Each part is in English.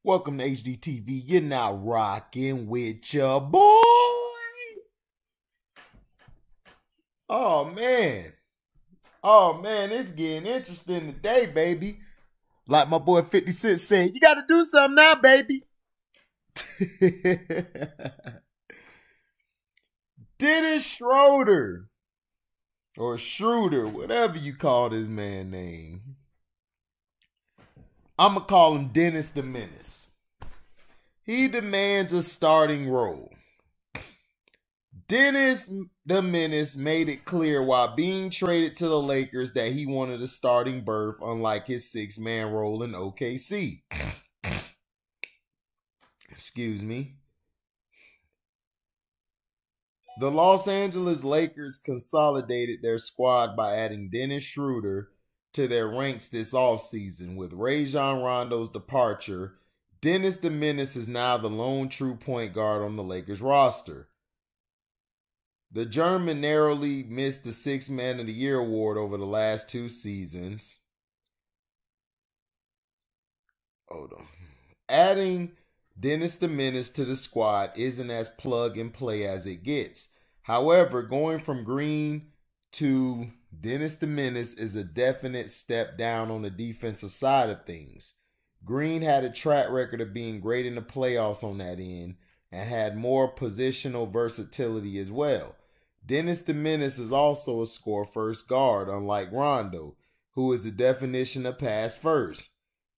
Welcome to HDTV. You're now rocking with your boy. Oh man. Oh man, it's getting interesting today, baby. Like my boy 50 Cent said, you gotta do something now, baby. Dennis Schroeder. Or Schroeder, whatever you call this man's name. I'ma call him Dennis the Menace. He demands a starting role. Dennis the Menace made it clear while being traded to the Lakers that he wanted a starting berth, unlike his six-man role in OKC. Excuse me. The Los Angeles Lakers consolidated their squad by adding Dennis Schroeder to their ranks this offseason. With Rajon Rondo's departure, Dennis the Menace is now the lone true point guard on the Lakers roster. The German narrowly missed the Sixth Man of the Year award over the last two seasons. Hold on. Adding Dennis the Menace to the squad isn't as plug and play as it gets. However, going from Green to Dennis the Menace is a definite step down on the defensive side of things. Green had a track record of being great in the playoffs on that end and had more positional versatility as well. Dennis the Menace is also a score-first guard, unlike Rondo, who is the definition of pass first.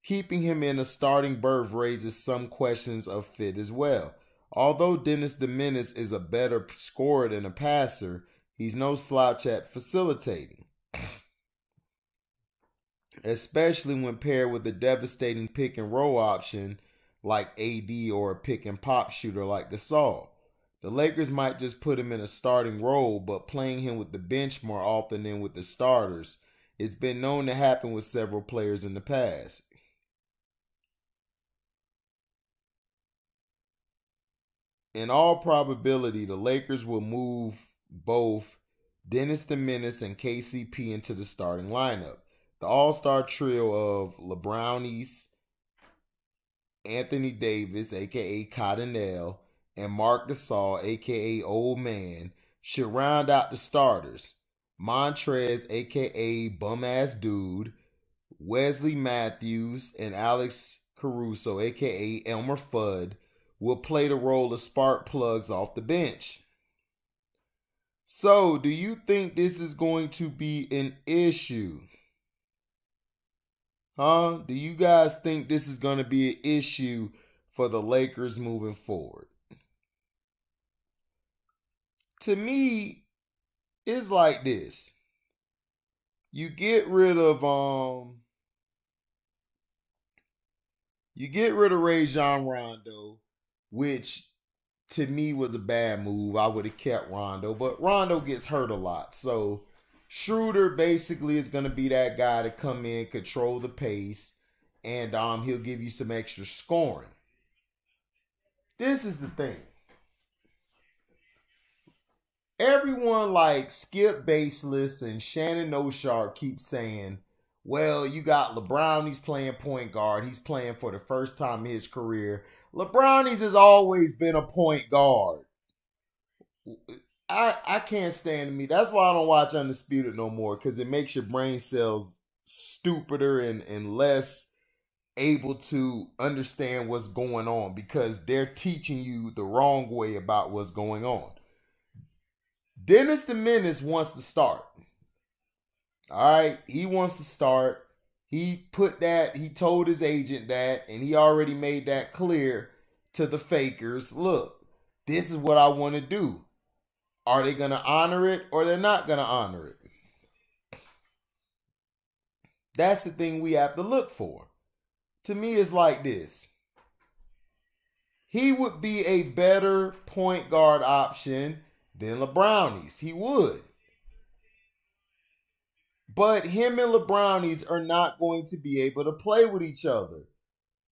Keeping him in a starting berth raises some questions of fit as well. Although Dennis the Menace is a better scorer than a passer, he's no slouch at facilitating, especially when paired with a devastating pick and roll option like AD or a pick and pop shooter like Gasol. The Lakers might just put him in a starting role, but playing him with the bench more often than with the starters. It's been known to happen with several players in the past. In all probability, the Lakers will move both Dennis the Menace and KCP into the starting lineup. The all-star trio of lebrownies, Anthony Davis, a.k.a. Cottonelle, and Marc Gasol, a.k.a. Old Man, should round out the starters. Montrez, a.k.a. Bum-Ass Dude, Wesley Matthews, and Alex Caruso, a.k.a. Elmer Fudd, will play the role of spark plugs off the bench. So, do you think this is going to be an issue? Do you guys think this is going to be an issue for the Lakers moving forward? To me, it's like this. You get rid of Rajon Rondo, which to me was a bad move. I would have kept Rondo, but Rondo gets hurt a lot. So Schroeder basically is going to be that guy to come in, control the pace, and he'll give you some extra scoring. This is the thing. Everyone like Skip Baseless and Shannon O'Sharp keep saying, well, you got lebrownies playing point guard. He's playing for the first time in his career. lebrownies has always been a point guard. I can't stand me. That's why I don't watch Undisputed no more, because it makes your brain cells stupider and less able to understand what's going on, because they're teaching you the wrong way about what's going on. Dennis the Menace wants to start. All right, he wants to start. He told his agent that, and he already made that clear to the Fakers. Look, this is what I want to do. Are they going to honor it or they're not going to honor it? That's the thing we have to look for. To me, it's like this. He would be a better point guard option than lebrownies. He would. But him and lebrownies are not going to be able to play with each other.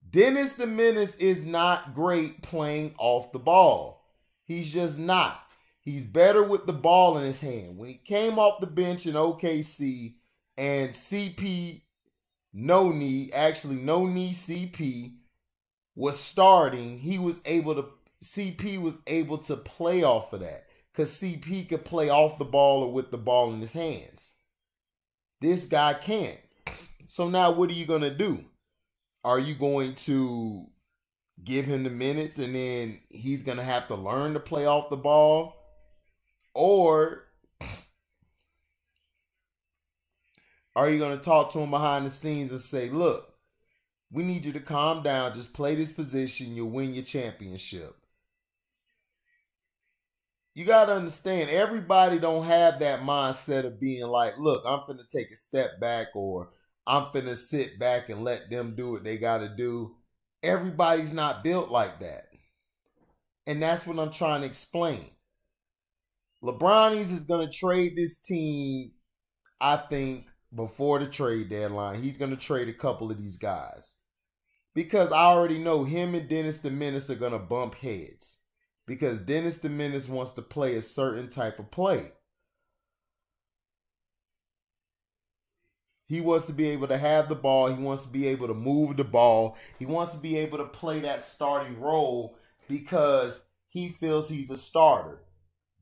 Dennis the Menace is not great playing off the ball. He's just not. He's better with the ball in his hand. When he came off the bench in OKC and CP No Knee CP was starting, CP was able to play off of that because CP could play off the ball or with the ball in his hands. This guy can't. So now what are you going to do? Are you going to give him the minutes and then he's going to have to learn to play off the ball? Or are you going to talk to him behind the scenes and say, look, we need you to calm down. Just play this position. You'll win your championship. You got to understand, everybody don't have that mindset of being like, look, I'm finna take a step back, or I'm finna sit back and let them do what they got to do. Everybody's not built like that. And that's what I'm trying to explain. LeBrownies is going to trade this team, I think, before the trade deadline. He's going to trade a couple of these guys. Because I already know him and Dennis the Menace are going to bump heads. Because Dennis the Menace wants to play a certain type of play. He wants to be able to have the ball. He wants to be able to move the ball. He wants to be able to play that starting role because he feels he's a starter.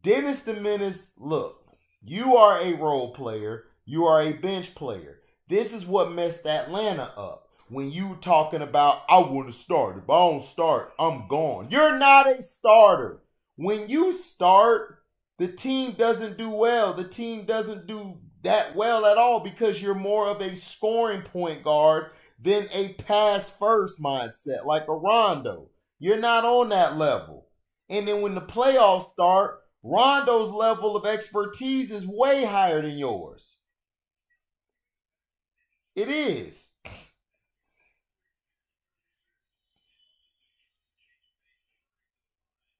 Dennis the Menace, look, you are a role player. You are a bench player. This is what messed Atlanta up. When you talking about, I want to start. If I don't start, I'm gone. You're not a starter. When you start, the team doesn't do well. The team doesn't do that well at all because you're more of a scoring point guard than a pass first mindset like a Rondo. You're not on that level. And then when the playoffs start, Rondo's level of expertise is way higher than yours. It is.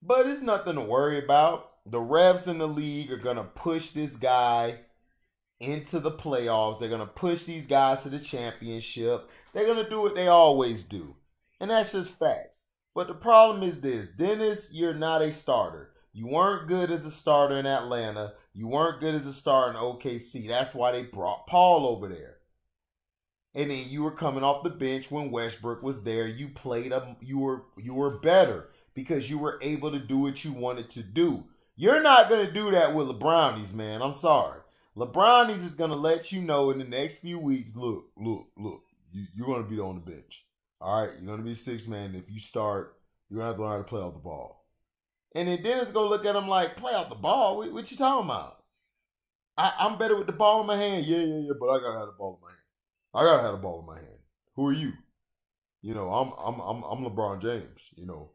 But it's nothing to worry about. The refs in the league are going to push this guy into the playoffs. They're going to push these guys to the championship. They're going to do what they always do. And that's just facts. But the problem is this. Dennis, you're not a starter. You weren't good as a starter in Atlanta. You weren't good as a starter in OKC. That's why they brought Paul over there. And then you were coming off the bench when Westbrook was there. You played you were better because you were able to do what you wanted to do. You're not going to do that with LeBrownies, man. I'm sorry. LeBrownies is going to let you know in the next few weeks, look, you're going to be on the bench. All right, you're going to be six man. If you start, you're going to have to learn how to play off the ball. And then Dennis go look at him like, play off the ball? What you talking about? I'm better with the ball in my hand. Yeah, but I got to have the ball in my hand. I got to have the ball in my hand. Who are you? You know, I'm LeBron James, you know.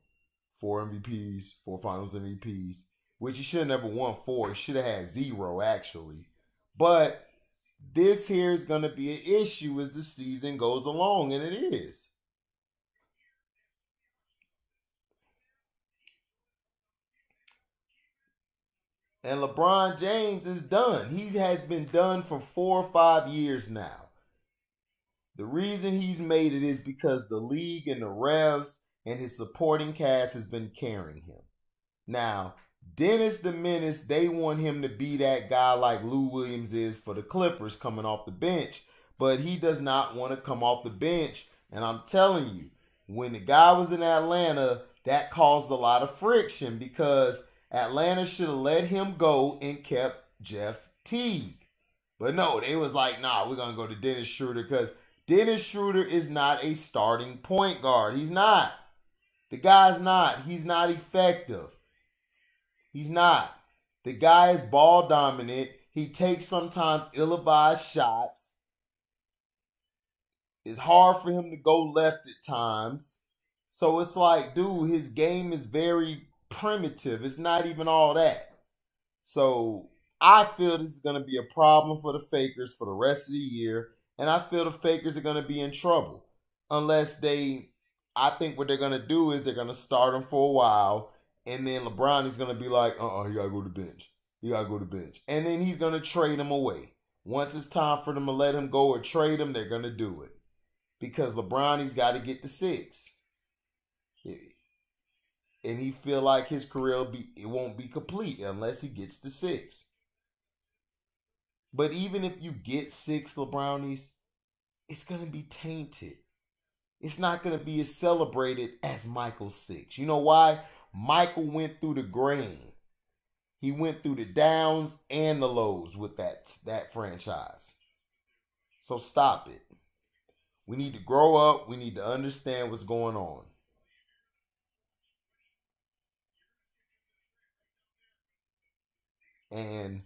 4 MVPs, 4 Finals MVPs, which he should have never won 4. He should have had 0, actually. But this here is going to be an issue as the season goes along, and it is. And LeBron James is done. He has been done for 4 or 5 years now. The reason he's made it is because the league and the refs and his supporting cast has been carrying him. Now, Dennis the Menace, they want him to be that guy like Lou Williams is for the Clippers coming off the bench. But he does not want to come off the bench. And I'm telling you, when the guy was in Atlanta, that caused a lot of friction because Atlanta should have let him go and kept Jeff Teague. But no, they was like, nah, we're going to go to Dennis Schroeder because Dennis Schroeder is not a starting point guard. He's not. The guy's not. He's not effective. He's not. The guy is ball dominant. He takes sometimes ill-advised shots. It's hard for him to go left at times. So it's like, dude, his game is very primitive. It's not even all that. So I feel this is going to be a problem for the Fakers for the rest of the year. And I feel the Fakers are going to be in trouble. Unless I think what they're going to do is they're going to start him for a while. And then LeBron is going to be like, he got to go to the bench. He got to go to the bench. And then he's going to trade him away. Once it's time for them to let him go or trade him, they're going to do it. Because LeBron, he's got to get the 6. And he feel like his career won't be complete unless he gets the 6. But even if you get 6 LeBrownies, it's going to be tainted. it's not going to be as celebrated as Michael 6. You know why? Michael went through the grain. He went through the downs and the lows with that franchise. So stop it. We need to grow up. We need to understand what's going on. And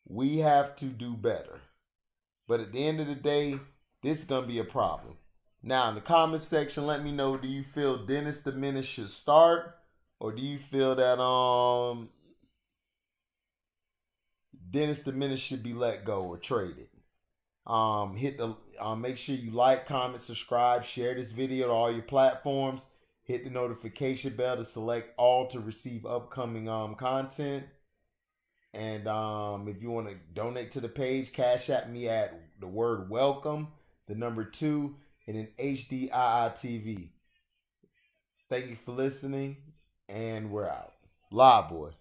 we have to do better. But at the end of the day, this is going to be a problem. Now, in the comment section, let me know, do you feel Dennis the Menace should start? Or do you feel that Dennis the Menace should be let go or traded? Hit the make sure you like, comment, subscribe, share this video to all your platforms. Hit the notification bell to select all to receive upcoming content. And if you want to donate to the page, cash at me at the word welcome, the number 2, and then HDIITV. Thank you for listening, and we're out. Live boy.